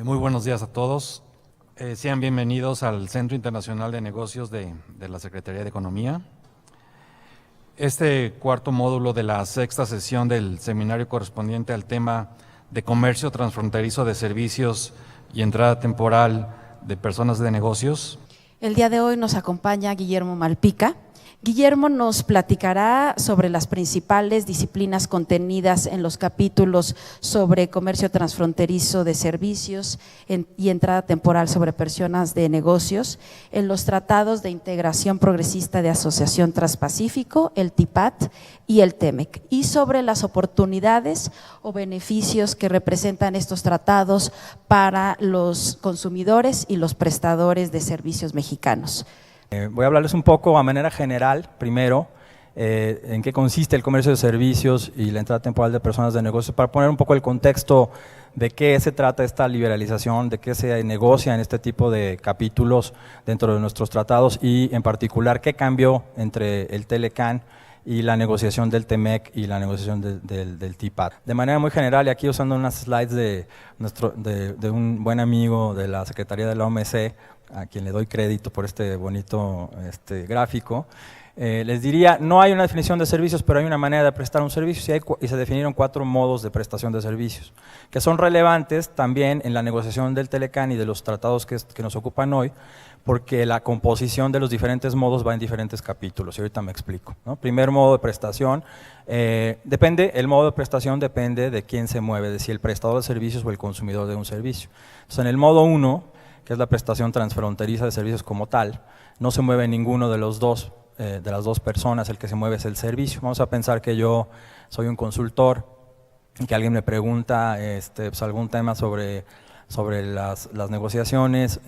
Muy buenos días a todos. Sean bienvenidos al Centro Internacional de Negocios de la Secretaría de Economía. Este cuarto módulo de la sexta sesión del seminario correspondiente al tema de comercio transfronterizo de servicios y entrada temporal de personas de negocios. El día de hoy nos acompaña Guillermo Malpica. Guillermo nos platicará sobre las principales disciplinas contenidas en los capítulos sobre comercio transfronterizo de servicios y entrada temporal sobre personas de negocios, en los tratados de integración progresista de Asociación Transpacífico, el TIPAT y el TEMEC, y sobre las oportunidades o beneficios que representan estos tratados para los consumidores y los prestadores de servicios mexicanos. Voy a hablarles un poco a manera general, primero, en qué consiste el comercio de servicios y la entrada temporal de personas de negocios, para poner un poco el contexto de qué se trata esta liberalización, de qué se negocia en este tipo de capítulos dentro de nuestros tratados y en particular qué cambió entre el TLCAN y la negociación del TEMEC y la negociación del TIPAT. De manera muy general, y aquí usando unas slides de un buen amigo de la Secretaría de la OMC, a quien le doy crédito por este bonito gráfico, les diría, no hay una definición de servicios, pero hay una manera de prestar un servicio y se definieron 4 modos de prestación de servicios, que son relevantes también en la negociación del TLCAN y de los tratados que nos ocupan hoy, porque la composición de los diferentes modos va en diferentes capítulos, y ahorita me explico, ¿no? Primer modo de prestación, el modo de prestación depende de quién se mueve, de si el prestador de servicios o el consumidor de un servicio. Entonces, en el modo 1, que es la prestación transfronteriza de servicios como tal, no se mueve ninguno de los dos, de las dos personas, el que se mueve es el servicio. Vamos a pensar que yo soy un consultor y que alguien me pregunta pues algún tema sobre las negociaciones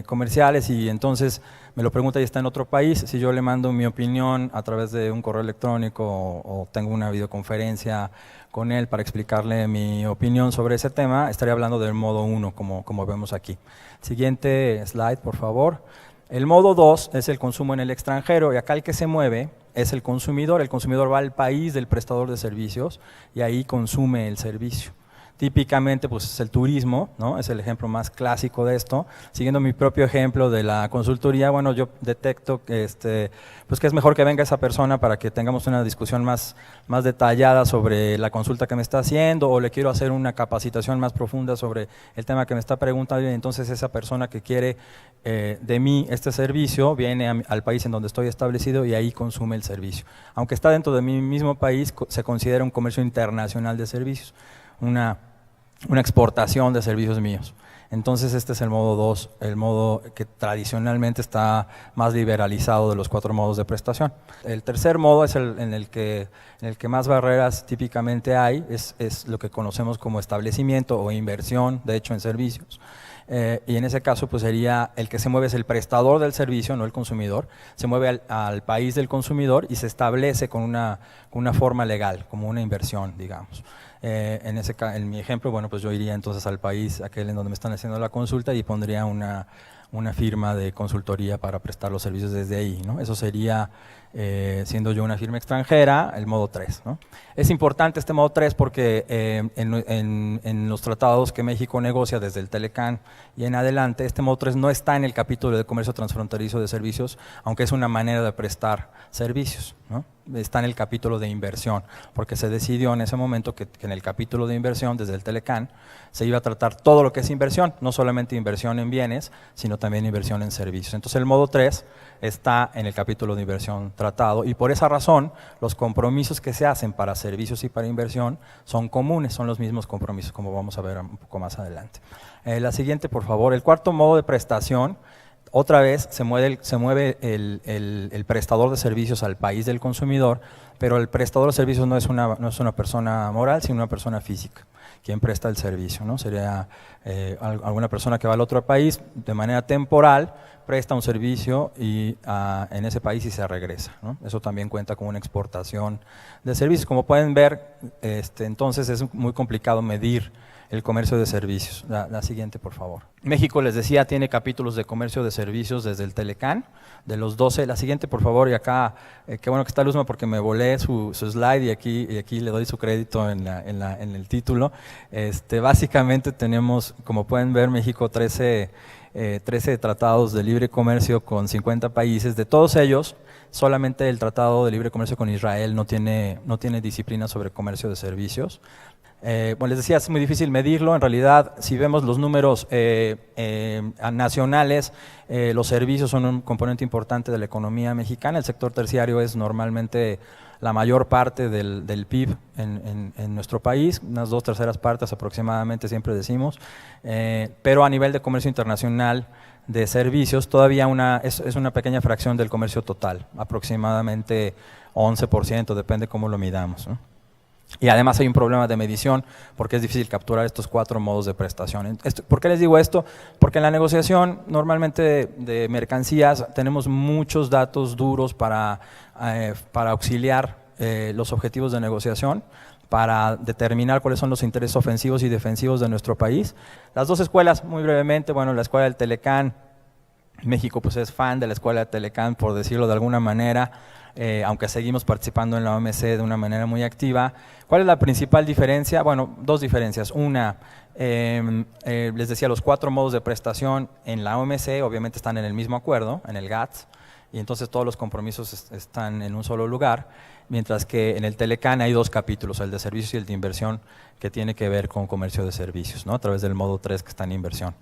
comerciales, y entonces me lo pregunta y está en otro país. Si yo le mando mi opinión a través de un correo electrónico o tengo una videoconferencia con él para explicarle mi opinión sobre ese tema, estaría hablando del modo 1, como vemos aquí. Siguiente slide, por favor. El modo 2 es el consumo en el extranjero, y acá el que se mueve es el consumidor. El consumidor va al país del prestador de servicios y ahí consume el servicio. Típicamente pues es el turismo, ¿no? Es el ejemplo más clásico de esto. Siguiendo mi propio ejemplo de la consultoría, bueno, yo detecto que, pues que es mejor que venga esa persona para que tengamos una discusión más detallada sobre la consulta que me está haciendo, o le quiero hacer una capacitación más profunda sobre el tema que me está preguntando, y entonces esa persona que quiere de mí este servicio viene al país en donde estoy establecido y ahí consume el servicio. Aunque está dentro de mi mismo país, se considera un comercio internacional de servicios, una exportación de servicios míos. Entonces este es el modo 2, el modo que tradicionalmente está más liberalizado de los 4 modos de prestación. El tercer modo es en el que más barreras típicamente hay, es lo que conocemos como establecimiento o inversión, de hecho, en servicios. Y en ese caso pues sería el que se mueve es el prestador del servicio, no el consumidor. Se mueve al país del consumidor y se establece con una forma legal, como una inversión, digamos. En mi ejemplo, bueno, pues yo iría entonces al país aquel en donde me están haciendo la consulta y pondría una firma de consultoría para prestar los servicios desde ahí, ¿no? Eso sería, siendo yo una firma extranjera, el modo 3, ¿no? Es importante este modo 3 porque en los tratados que México negocia desde el TLCAN y en adelante, este modo 3 no está en el capítulo de comercio transfronterizo de servicios, aunque es una manera de prestar servicios, ¿no? Está en el capítulo de inversión, porque se decidió en ese momento que en el capítulo de inversión, desde el TLCAN, se iba a tratar todo lo que es inversión, no solamente inversión en bienes, sino también inversión en servicios. Entonces el modo 3 está en el capítulo de inversión tratado, y por esa razón los compromisos que se hacen para servicios y para inversión son comunes, son los mismos compromisos, como vamos a ver un poco más adelante. La siguiente, por favor. El cuarto modo de prestación, otra vez se mueve el prestador de servicios al país del consumidor, pero el prestador de servicios no es una persona moral, sino una persona física, quien presta el servicio, ¿no? Sería alguna persona que va al otro país de manera temporal, presta un servicio y en ese país y se regresa, ¿no? Eso también cuenta como una exportación de servicios. Como pueden ver, entonces es muy complicado medir el comercio de servicios. La siguiente, por favor. México, les decía, tiene capítulos de comercio de servicios desde el Telecán, de los 12. La siguiente, por favor, y acá, qué bueno que está Luzma porque me volé su slide y aquí le doy su crédito en el título. Básicamente tenemos, como pueden ver, México 13 tratados de libre comercio con 50 países. De todos ellos, solamente el Tratado de Libre Comercio con Israel no tiene disciplina sobre comercio de servicios. Bueno, les decía, es muy difícil medirlo. En realidad, si vemos los números nacionales, los servicios son un componente importante de la economía mexicana. El sector terciario es normalmente la mayor parte del PIB en nuestro país, unas 2/3 partes aproximadamente, siempre decimos, pero a nivel de comercio internacional de servicios todavía es una pequeña fracción del comercio total, aproximadamente 11%, depende cómo lo midamos, ¿no? Y además hay un problema de medición porque es difícil capturar estos 4 modos de prestación. ¿Por qué les digo esto? Porque en la negociación normalmente de mercancías tenemos muchos datos duros para auxiliar los objetivos de negociación, para determinar cuáles son los intereses ofensivos y defensivos de nuestro país. Las 2 escuelas, muy brevemente, bueno, la escuela del Telecán, México pues es fan de la escuela del Telecán, por decirlo de alguna manera, aunque seguimos participando en la OMC de una manera muy activa. ¿Cuál es la principal diferencia? Bueno, 2 diferencias. Una, les decía, los 4 modos de prestación en la OMC obviamente están en el mismo acuerdo, en el GATS, y entonces todos los compromisos están en un solo lugar, mientras que en el Telecán hay 2 capítulos, el de servicios y el de inversión, que tiene que ver con comercio de servicios, ¿no? A través del modo 3 que está en inversión.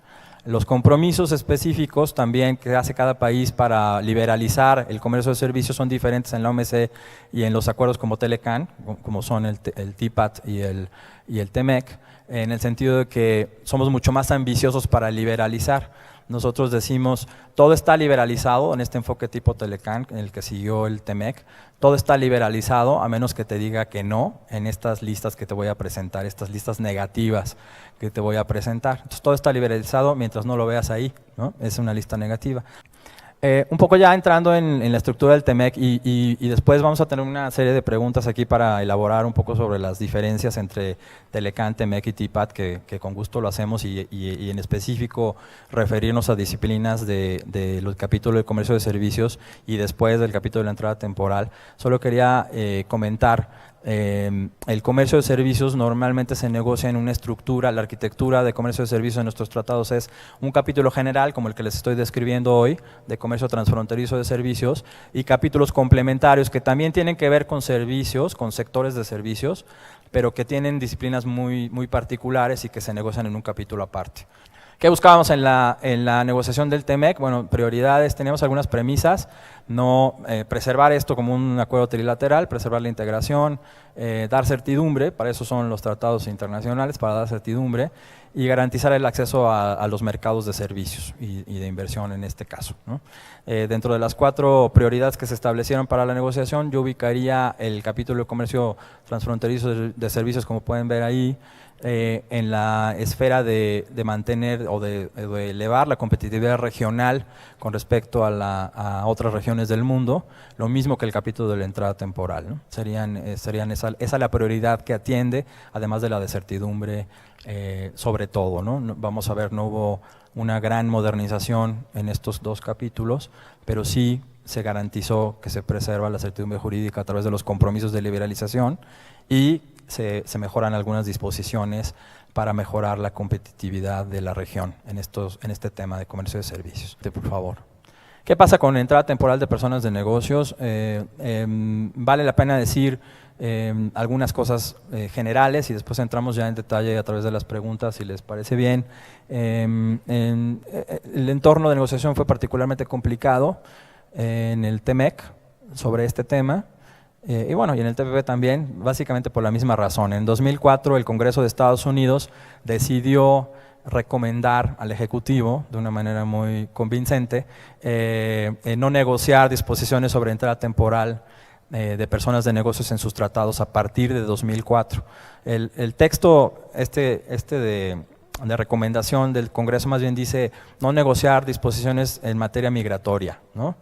Los compromisos específicos también que hace cada país para liberalizar el comercio de servicios son diferentes en la OMC y en los acuerdos como Telecán, como son el TPAT y el TEMEC, en el sentido de que somos mucho más ambiciosos para liberalizar. Nosotros decimos, todo está liberalizado en este enfoque tipo Telecán, en el que siguió el TEMEC, todo está liberalizado a menos que te diga que no en estas listas que te voy a presentar, estas listas negativas que te voy a presentar. Entonces todo está liberalizado mientras no lo veas ahí, ¿no? Es una lista negativa. Un poco ya entrando en la estructura del TEMEC y después vamos a tener una serie de preguntas aquí para elaborar un poco sobre las diferencias entre Telecán, TEMEC y TPAT, que con gusto lo hacemos y en específico referirnos a disciplinas del capítulo de comercio de servicios y después del capítulo de la entrada temporal. Solo quería comentar. El comercio de servicios normalmente se negocia en una estructura, la arquitectura de comercio de servicios en nuestros tratados es un capítulo general como el que les estoy describiendo hoy, de comercio transfronterizo de servicios, y capítulos complementarios que también tienen que ver con servicios, con sectores de servicios, pero que tienen disciplinas muy particulares y que se negocian en un capítulo aparte. ¿Qué buscábamos en la negociación del TEMEC? Bueno, prioridades, teníamos algunas premisas, preservar esto como un acuerdo trilateral, preservar la integración, dar certidumbre, para eso son los tratados internacionales, para dar certidumbre, y garantizar el acceso a los mercados de servicios y de inversión en este caso, ¿no? Dentro de las 4 prioridades que se establecieron para la negociación, yo ubicaría el capítulo de comercio transfronterizo de servicios, como pueden ver ahí, en la esfera de mantener o de elevar la competitividad regional con respecto a otras regiones del mundo, lo mismo que el capítulo de la entrada temporal, ¿no? Serían esa la prioridad que atiende, además de la de certidumbre, sobre todo, ¿no? Vamos a ver, no hubo una gran modernización en estos 2 capítulos, pero sí se garantizó que se preserva la certidumbre jurídica a través de los compromisos de liberalización y se mejoran algunas disposiciones para mejorar la competitividad de la región en este tema de comercio de servicios. Por favor. ¿Qué pasa con entrada temporal de personas de negocios? Vale la pena decir algunas cosas generales y después entramos ya en detalle a través de las preguntas, si les parece bien. El entorno de negociación fue particularmente complicado en el TEMEC sobre este tema. Y bueno, y en el TPP también, básicamente por la misma razón. En 2004 el Congreso de Estados Unidos decidió recomendar al Ejecutivo, de una manera muy convincente, no negociar disposiciones sobre entrada temporal de personas de negocios en sus tratados a partir de 2004. El texto de recomendación del Congreso más bien dice no negociar disposiciones en materia migratoria, ¿no?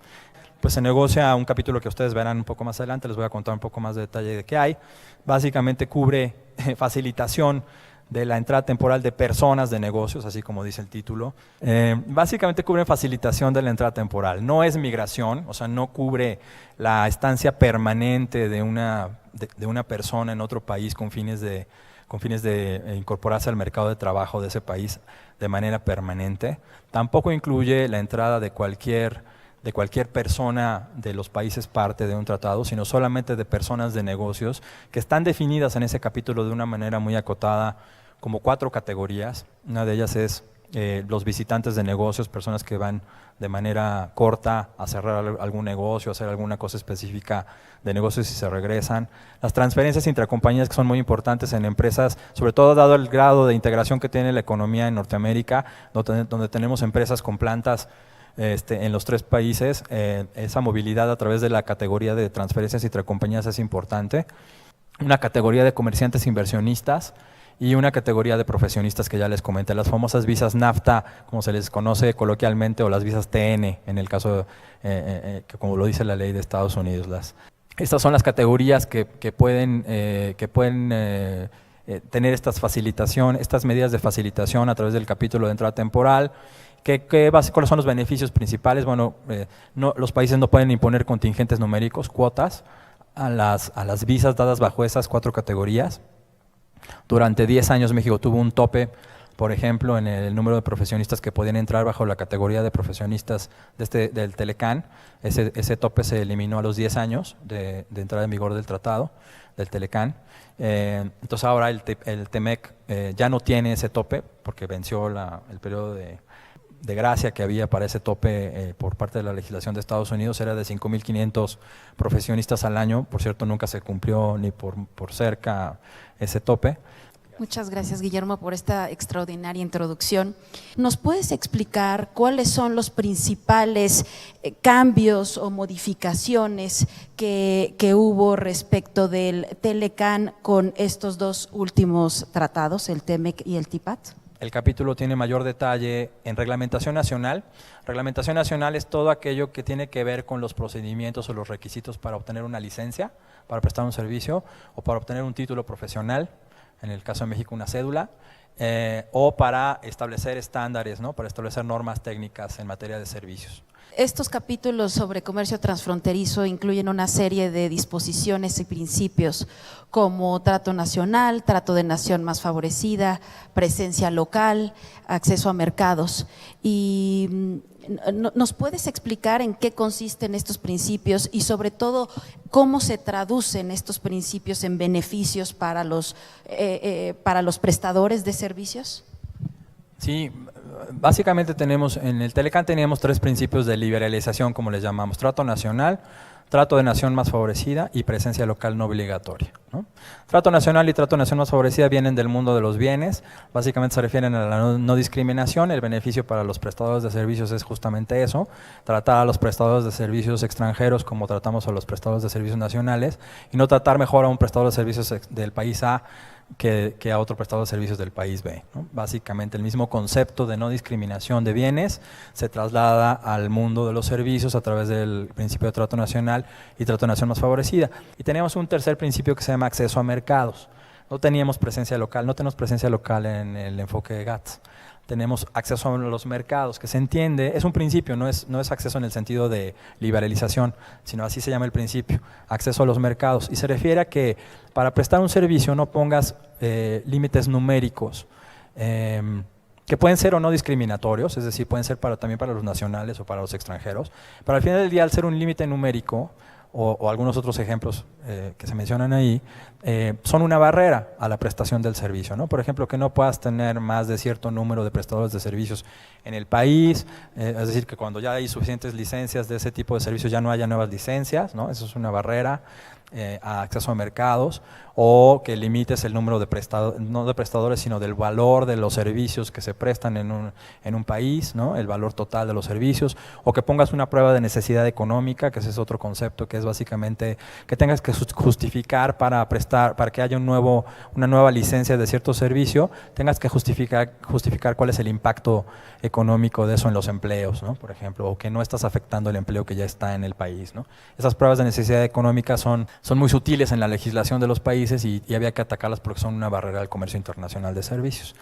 Pues se negocia un capítulo que ustedes verán un poco más adelante, les voy a contar un poco más de detalle de qué hay. Básicamente cubre facilitación de la entrada temporal de personas de negocios, así como dice el título. Básicamente cubren facilitación de la entrada temporal. No es migración, o sea, no cubre la estancia permanente de una persona en otro país con fines de incorporarse al mercado de trabajo de ese país de manera permanente. Tampoco incluye la entrada de cualquier persona de los países parte de un tratado, sino solamente de personas de negocios que están definidas en ese capítulo de una manera muy acotada como 4 categorías. Una de ellas es los visitantes de negocios, personas que van de manera corta a cerrar algún negocio, a hacer alguna cosa específica de negocios y se regresan. Las transferencias intracompañías, que son muy importantes en empresas, sobre todo dado el grado de integración que tiene la economía en Norteamérica, donde tenemos empresas con plantas en los 3 países. Esa movilidad a través de la categoría de transferencias intracompañías es importante. Una categoría de comerciantes inversionistas y una categoría de profesionistas que ya les comenté, las famosas visas NAFTA, como se les conoce coloquialmente, o las visas TN, en el caso, que como lo dice la ley de Estados Unidos. Estas son las categorías que pueden tener estas medidas de facilitación a través del capítulo de entrada temporal. ¿Cuáles son los beneficios principales? Bueno, los países no pueden imponer contingentes numéricos, cuotas, a las visas dadas bajo esas 4 categorías. Durante 10 años México tuvo un tope, por ejemplo, en el número de profesionistas que podían entrar bajo la categoría de profesionistas del Telecán. Ese tope se eliminó a los 10 años de entrada en vigor del tratado del Telecán. Entonces ahora el TEMEC ya no tiene ese tope porque venció el periodo de gracia que había para ese tope por parte de la legislación de Estados Unidos. Era de 5.500 profesionistas al año. Por cierto, nunca se cumplió ni por cerca ese tope. Muchas gracias, Guillermo, por esta extraordinaria introducción. ¿Nos puedes explicar cuáles son los principales cambios o modificaciones que hubo respecto del Telecán con estos 2 últimos tratados, el TEMEC y el TIPAT? El capítulo tiene mayor detalle en reglamentación nacional. Reglamentación nacional es todo aquello que tiene que ver con los procedimientos o los requisitos para obtener una licencia, para prestar un servicio o para obtener un título profesional, en el caso de México una cédula, o para establecer estándares, ¿no? Para establecer normas técnicas en materia de servicios. Estos capítulos sobre comercio transfronterizo incluyen una serie de disposiciones y principios como trato nacional, trato de nación más favorecida, presencia local, acceso a mercados. Y ¿nos puedes explicar en qué consisten estos principios y sobre todo cómo se traducen estos principios en beneficios para los prestadores de servicios? Sí, básicamente en el Telecán teníamos 3 principios de liberalización, como les llamamos: trato nacional, trato de nación más favorecida y presencia local no obligatoria, ¿no? Trato nacional y trato de nación más favorecida vienen del mundo de los bienes, básicamente se refieren a la no discriminación. El beneficio para los prestadores de servicios es justamente eso: tratar a los prestadores de servicios extranjeros como tratamos a los prestadores de servicios nacionales, y no tratar mejor a un prestador de servicios del país A que a otro prestador de servicios del país B, ¿no? Básicamente el mismo concepto de no discriminación de bienes se traslada al mundo de los servicios a través del principio de trato nacional y trato de nación más favorecida. Y teníamos un tercer principio que se llama acceso a mercados. No tenemos presencia local en el enfoque de GATS. Tenemos acceso a los mercados, que se entiende, es un principio, no es acceso en el sentido de liberalización, sino así se llama el principio, acceso a los mercados. Y se refiere a que para prestar un servicio no pongas límites numéricos que pueden ser o no discriminatorios, es decir, pueden ser también para los nacionales o para los extranjeros, pero al final del día, al ser un límite numérico, o algunos otros ejemplos que se mencionan ahí, son una barrera a la prestación del servicio, ¿no? Por ejemplo, que no puedas tener más de cierto número de prestadores de servicios en el país, es decir, que cuando ya hay suficientes licencias de ese tipo de servicios ya no haya nuevas licencias, ¿no? Eso es una barrera a acceso a mercados, o que limites el número de no de prestadores, sino del valor de los servicios que se prestan en un país, ¿no? El valor total de los servicios, o que pongas una prueba de necesidad económica, que ese es otro concepto, que es básicamente que tengas que justificar para que haya una nueva licencia de cierto servicio, tengas que justificar cuál es el impacto económico de eso en los empleos, ¿no? Por ejemplo, o que no estás afectando el empleo que ya está en el país, ¿no? Esas pruebas de necesidad económica son son muy sutiles en la legislación de los países y había que atacarlas porque son una barrera al comercio internacional de servicios.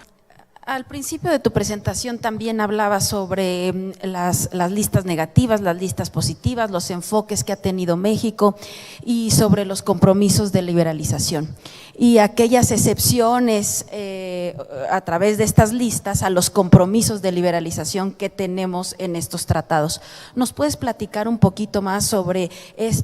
Al principio de tu presentación también hablabas sobre las listas negativas, las listas positivas, los enfoques que ha tenido México y sobre los compromisos de liberalización y aquellas excepciones a través de estas listas a los compromisos de liberalización que tenemos en estos tratados. ¿Nos puedes platicar un poquito más sobre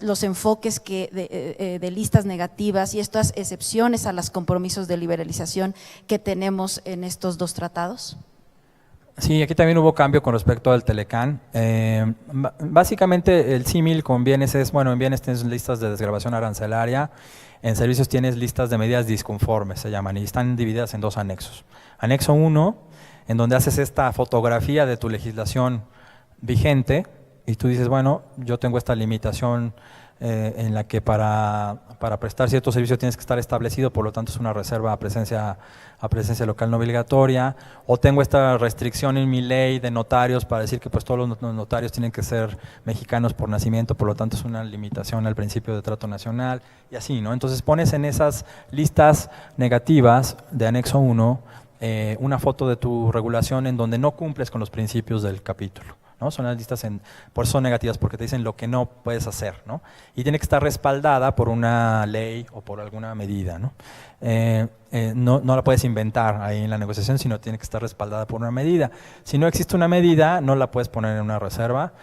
los enfoques de listas negativas y estas excepciones a los compromisos de liberalización que tenemos en estos dos tratados? Sí, aquí también hubo cambio con respecto al Telecán. Básicamente el símil con bienes es, bueno, en bienes tienes listas de desgravación arancelaria, en servicios tienes listas de medidas disconformes, se llaman, y están divididas en dos anexos. Anexo 1, en donde haces esta fotografía de tu legislación vigente y tú dices, bueno, yo tengo esta limitación en la que para prestar ciertos servicios tienes que estar establecido, por lo tanto es una reserva a presencia local no obligatoria, o tengo esta restricción en mi ley de notarios para decir que pues todos los notarios tienen que ser mexicanos por nacimiento, por lo tanto es una limitación al principio de trato nacional, y así, ¿no? Entonces pones en esas listas negativas de anexo 1 una foto de tu regulación en donde no cumples con los principios del capítulo, ¿no? Son las listas, por eso son negativas, porque te dicen lo que no puedes hacer, ¿no? Y tiene que estar respaldada por una ley o por alguna medida, ¿no? No la puedes inventar ahí en la negociación, sino tiene que estar respaldada por una medida. Si no existe una medida, no la puedes poner en una reserva,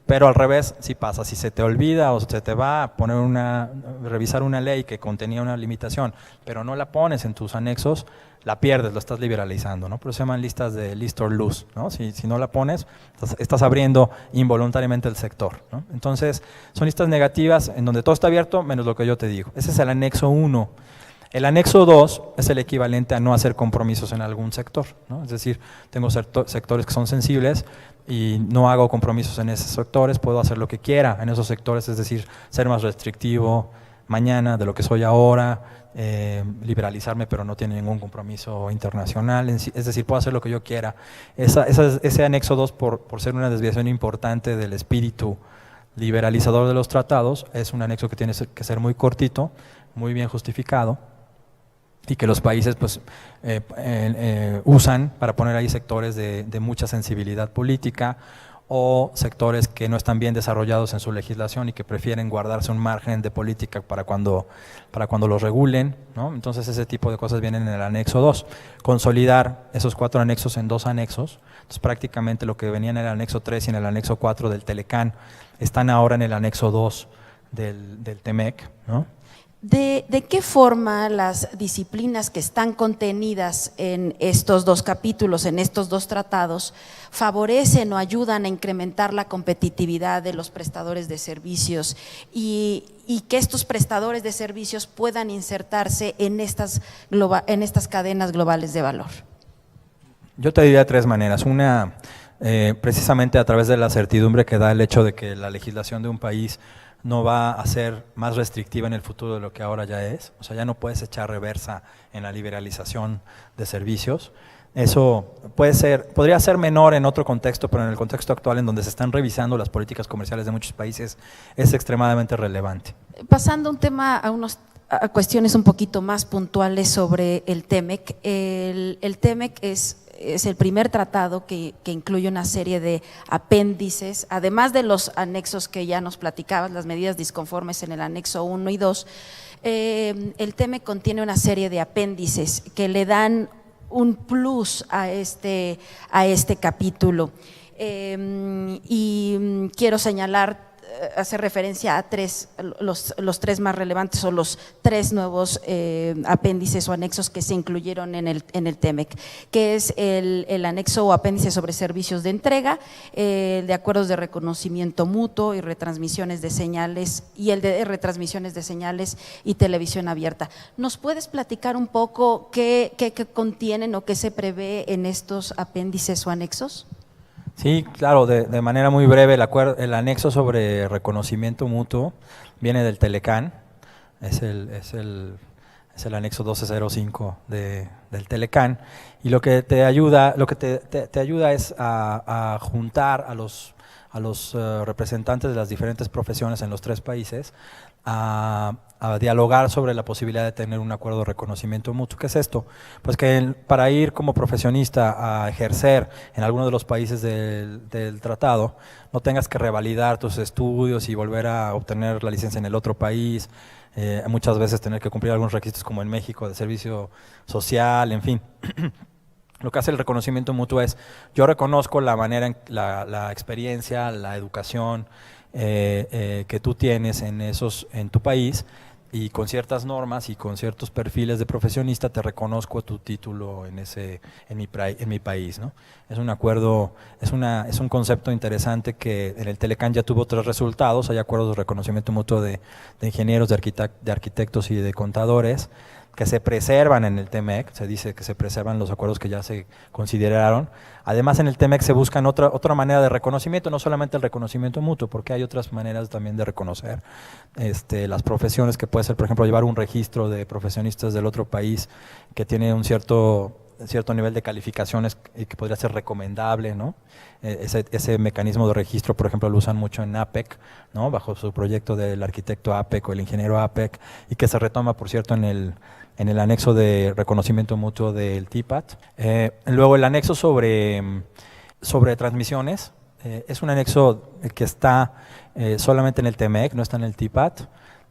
pero al revés, si pasa, si se te olvida o se te va a revisar una ley que contenía una limitación, pero no la pones en tus anexos, la pierdes, lo estás liberalizando, ¿no? Por eso se llaman listas de list or lose, ¿no? Si no la pones, estás abriendo involuntariamente el sector, ¿no? Entonces, son listas negativas en donde todo está abierto menos lo que yo te digo. Ese es el anexo 1. El anexo 2 es el equivalente a no hacer compromisos en algún sector, ¿no? Es decir, tengo sectores que son sensibles y no hago compromisos en esos sectores, puedo hacer lo que quiera en esos sectores, es decir, ser más restrictivo mañana de lo que soy ahora, liberalizarme pero no tiene ningún compromiso internacional, es decir, puedo hacer lo que yo quiera. Ese anexo 2, por ser una desviación importante del espíritu liberalizador de los tratados, es un anexo que tiene que ser muy cortito, muy bien justificado, y que los países pues, usan para poner ahí sectores de mucha sensibilidad política o sectores que no están bien desarrollados en su legislación y que prefieren guardarse un margen de política para cuando los regulen, ¿no? Entonces ese tipo de cosas vienen en el anexo 2. Consolidar esos 4 anexos en 2 anexos, entonces prácticamente lo que venía en el anexo 3 y en el anexo 4 del Telecán están ahora en el anexo 2 del TEMEC, ¿no? ¿De qué forma las disciplinas que están contenidas en estos dos capítulos, en estos dos tratados, favorecen o ayudan a incrementar la competitividad de los prestadores de servicios y que estos prestadores de servicios puedan insertarse en estas cadenas globales de valor? Yo te diría de 3 maneras. Una, precisamente a través de la certidumbre que da el hecho de que la legislación de un país no va a ser más restrictiva en el futuro de lo que ahora ya es, o sea, ya no puedes echar reversa en la liberalización de servicios. Eso podría ser menor en otro contexto, pero en el contexto actual en donde se están revisando las políticas comerciales de muchos países es extremadamente relevante. Pasando un tema a cuestiones un poquito más puntuales sobre el TEMEC. El TEMEC es el primer tratado que incluye una serie de apéndices, además de los anexos que ya nos platicabas, las medidas disconformes en el anexo 1 y 2, el TEMEC contiene una serie de apéndices que le dan un plus a este capítulo. Y quiero señalar, hacer referencia a los 3 más relevantes o los 3 nuevos apéndices o anexos que se incluyeron en el TEMEC, que es el anexo o apéndice sobre servicios de entrega, de acuerdos de reconocimiento mutuo y retransmisiones de señales, y el de retransmisiones de señales y televisión abierta. ¿Nos puedes platicar un poco qué contienen o qué se prevé en estos apéndices o anexos? Sí, claro, de manera muy breve, el anexo sobre reconocimiento mutuo viene del Telecán, es el anexo 1205 del Telecán, y lo que te ayuda es a juntar a los representantes de las diferentes profesiones en los 3 países a dialogar sobre la posibilidad de tener un acuerdo de reconocimiento mutuo. ¿Qué es esto? Pues que para ir como profesionista a ejercer en alguno de los países del tratado, no tengas que revalidar tus estudios y volver a obtener la licencia en el otro país, muchas veces tener que cumplir algunos requisitos como en México de servicio social, en fin. Lo que hace el reconocimiento mutuo es, yo reconozco la manera, la experiencia, la educación que tú tienes en tu país, y con ciertas normas y con ciertos perfiles de profesionista te reconozco tu título en mi país, ¿no? Es un acuerdo, es un concepto interesante que en el Telecán ya tuvo 3 resultados. Hay acuerdos de reconocimiento mutuo de ingenieros, de arquitectos y de contadores que se preservan en el TEMEC. Se dice que se preservan los acuerdos que ya se consideraron. Además, en el TEMEC se buscan otra manera de reconocimiento, no solamente el reconocimiento mutuo, porque hay otras maneras también de reconocer las profesiones, que puede ser, por ejemplo, llevar un registro de profesionistas del otro país que tiene un cierto nivel de calificaciones y que podría ser recomendable, ¿no? Ese mecanismo de registro, por ejemplo, lo usan mucho en APEC, ¿no? Bajo su proyecto del arquitecto APEC o el ingeniero APEC, y que se retoma, por cierto, en el anexo de reconocimiento mutuo del TIPAT. Luego el anexo sobre transmisiones, es un anexo que está solamente en el TEMEC, no está en el TIPAT.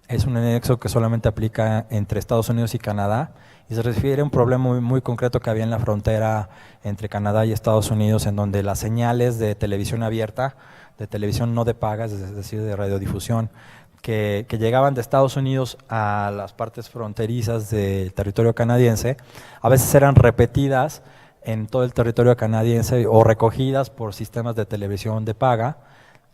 Es un anexo que solamente aplica entre Estados Unidos y Canadá, y se refiere a un problema muy, muy concreto que había en la frontera entre Canadá y Estados Unidos, en donde las señales de televisión abierta, de televisión no de paga, es decir, de radiodifusión, que llegaban de Estados Unidos a las partes fronterizas del territorio canadiense, a veces eran repetidas en todo el territorio canadiense o recogidas por sistemas de televisión de paga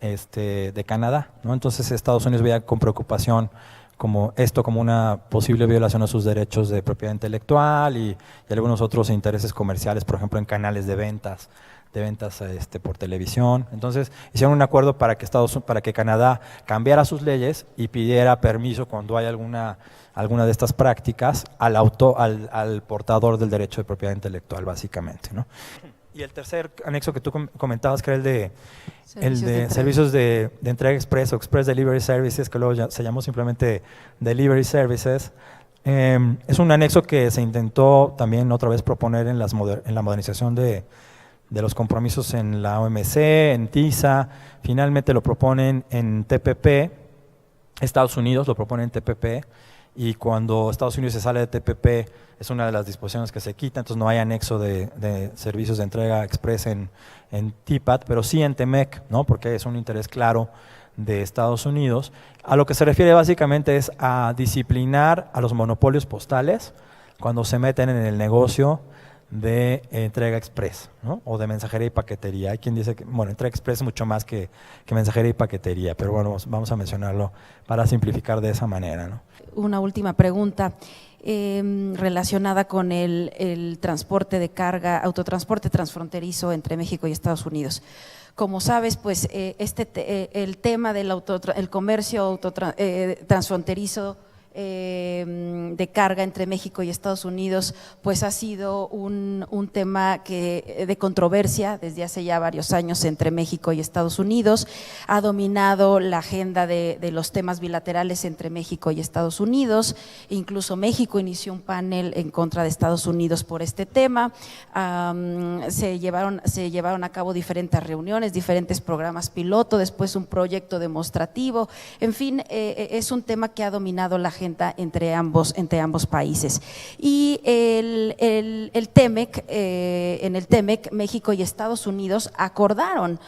de Canadá, ¿no? Entonces Estados Unidos veía con preocupación como una posible violación a sus derechos de propiedad intelectual y algunos otros intereses comerciales, por ejemplo en canales de ventas por televisión. Entonces hicieron un acuerdo para que Canadá cambiara sus leyes y pidiera permiso cuando hay alguna de estas prácticas al portador del derecho de propiedad intelectual, básicamente, ¿no? Y el tercer anexo que tú comentabas, que era el de servicios de entrega express o Express Delivery Services, que luego ya se llamó simplemente Delivery Services, es un anexo que se intentó también otra vez proponer en la modernización de los compromisos en la OMC, en TISA. Finalmente lo proponen en TPP, Estados Unidos lo propone en TPP, y cuando Estados Unidos se sale de TPP es una de las disposiciones que se quita, entonces no hay anexo de servicios de entrega express en TIPAT, pero sí en TEMEC, ¿no? Porque es un interés claro de Estados Unidos. A lo que se refiere básicamente es a disciplinar a los monopolios postales cuando se meten en el negocio de entrega express, ¿no? O de mensajería y paquetería. Hay quien dice que, entrega express es mucho más que mensajería y paquetería, pero bueno, vamos a mencionarlo para simplificar de esa manera, ¿no? Una última pregunta relacionada con el transporte de carga, autotransporte transfronterizo entre México y Estados Unidos. Como sabes, pues el tema del el comercio transfronterizo de carga entre México y Estados Unidos, pues ha sido un tema de controversia desde hace ya varios años entre México y Estados Unidos. Ha dominado la agenda de los temas bilaterales entre México y Estados Unidos. Incluso México inició un panel en contra de Estados Unidos por este tema. Se llevaron a cabo diferentes reuniones, diferentes programas piloto, después un proyecto demostrativo. En fin, es un tema que ha dominado la agenda entre ambos países. Y el TEMEC, en el TEMEC, México y Estados Unidos acordaron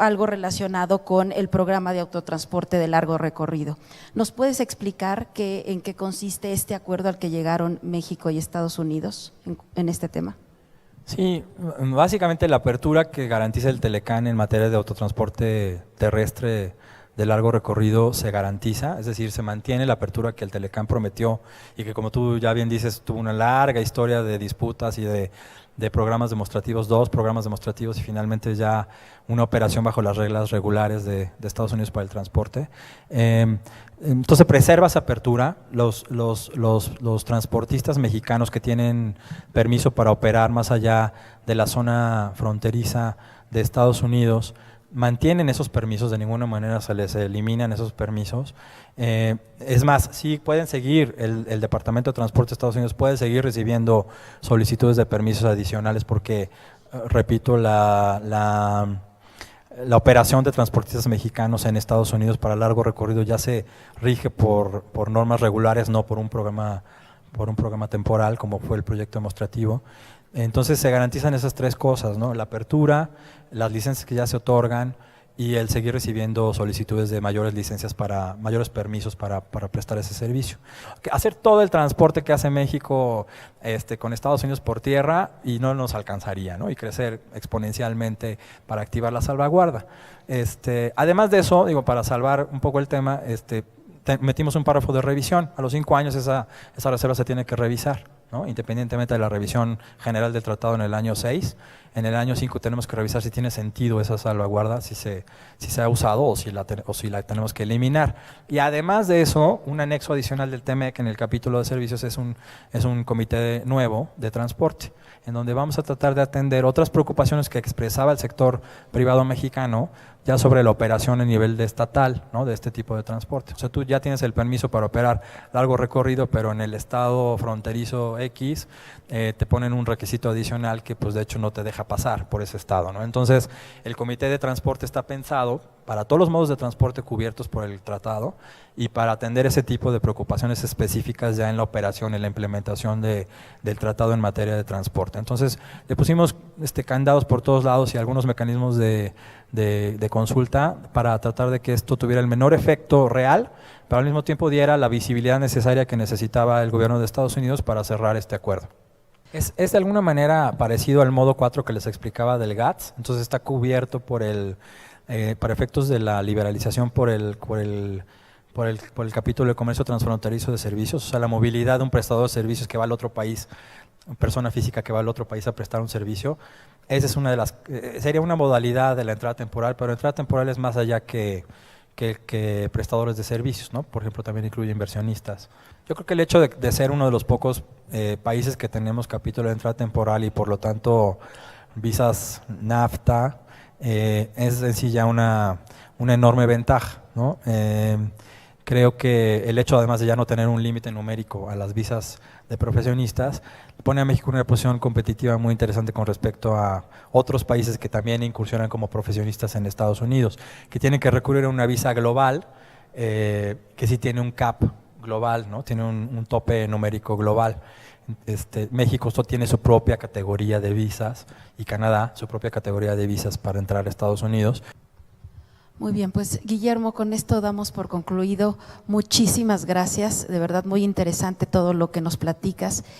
algo relacionado con el programa de autotransporte de largo recorrido. ¿Nos puedes explicar en qué consiste este acuerdo al que llegaron México y Estados Unidos en este tema? Sí, básicamente la apertura que garantiza el Telecán en materia de autotransporte terrestre de largo recorrido se garantiza, es decir, se mantiene la apertura que el Telecán prometió y que, como tú ya bien dices, tuvo una larga historia de disputas y de programas demostrativos, 2 programas demostrativos y finalmente ya una operación bajo las reglas regulares de Estados Unidos para el transporte. Entonces preserva esa apertura. Los transportistas mexicanos que tienen permiso para operar más allá de la zona fronteriza de Estados Unidos mantienen esos permisos, de ninguna manera se les eliminan esos permisos. Es más, sí pueden seguir, el Departamento de Transporte de Estados Unidos puede seguir recibiendo solicitudes de permisos adicionales porque, repito, la operación de transportistas mexicanos en Estados Unidos para largo recorrido ya se rige por normas regulares, no por un programa temporal como fue el proyecto demostrativo. Entonces se garantizan esas tres cosas, ¿no? La apertura, las licencias que ya se otorgan y el seguir recibiendo solicitudes de mayores licencias mayores permisos para prestar ese servicio. Hacer todo el transporte que hace México con Estados Unidos por tierra y no nos alcanzaría, ¿no? Y crecer exponencialmente para activar la salvaguarda. Además de eso, digo, para salvar un poco el tema, metimos un párrafo de revisión. A los 5 años esa reserva se tiene que revisar, ¿no? Independientemente de la revisión general del tratado en el año 6, en el año 5 tenemos que revisar si tiene sentido esa salvaguarda, si se ha usado o si la tenemos que eliminar. Y además de eso, un anexo adicional del TMEC en el capítulo de servicios es un comité nuevo de transporte, en donde vamos a tratar de atender otras preocupaciones que expresaba el sector privado mexicano ya sobre la operación a nivel estatal, ¿no? De este tipo de transporte. O sea, tú ya tienes el permiso para operar largo recorrido, pero en el estado fronterizo X te ponen un requisito adicional que pues de hecho no te deja pasar por ese estado, ¿no? Entonces, el comité de transporte está pensado para todos los modos de transporte cubiertos por el tratado y para atender ese tipo de preocupaciones específicas ya en la operación, en la implementación del tratado en materia de transporte. Entonces, le pusimos candados por todos lados y algunos mecanismos de consulta para tratar de que esto tuviera el menor efecto real, pero al mismo tiempo diera la visibilidad necesaria que necesitaba el gobierno de Estados Unidos para cerrar este acuerdo. Es de alguna manera parecido al modo 4 que les explicaba del GATS, entonces está cubierto para efectos de la liberalización por el capítulo de comercio transfronterizo de servicios, o sea, la movilidad de un prestador de servicios que va al otro país, persona física que va al otro país a prestar un servicio. Esa es sería una modalidad de la entrada temporal, pero entrada temporal es más allá que prestadores de servicios, ¿no? Por ejemplo, también incluye inversionistas. Yo creo que el hecho de ser uno de los pocos países que tenemos capítulo de entrada temporal y por lo tanto visas NAFTA es en sí ya una enorme ventaja, ¿no? Creo que el hecho además de ya no tener un límite numérico a las visas de profesionistas pone a México en una posición competitiva muy interesante con respecto a otros países que también incursionan como profesionistas en Estados Unidos, que tienen que recurrir a una visa global que sí tiene un cap global, ¿no? Tiene un tope numérico global. México tiene su propia categoría de visas y Canadá su propia categoría de visas para entrar a Estados Unidos. Muy bien, pues Guillermo, con esto damos por concluido. Muchísimas gracias, de verdad muy interesante todo lo que nos platicas.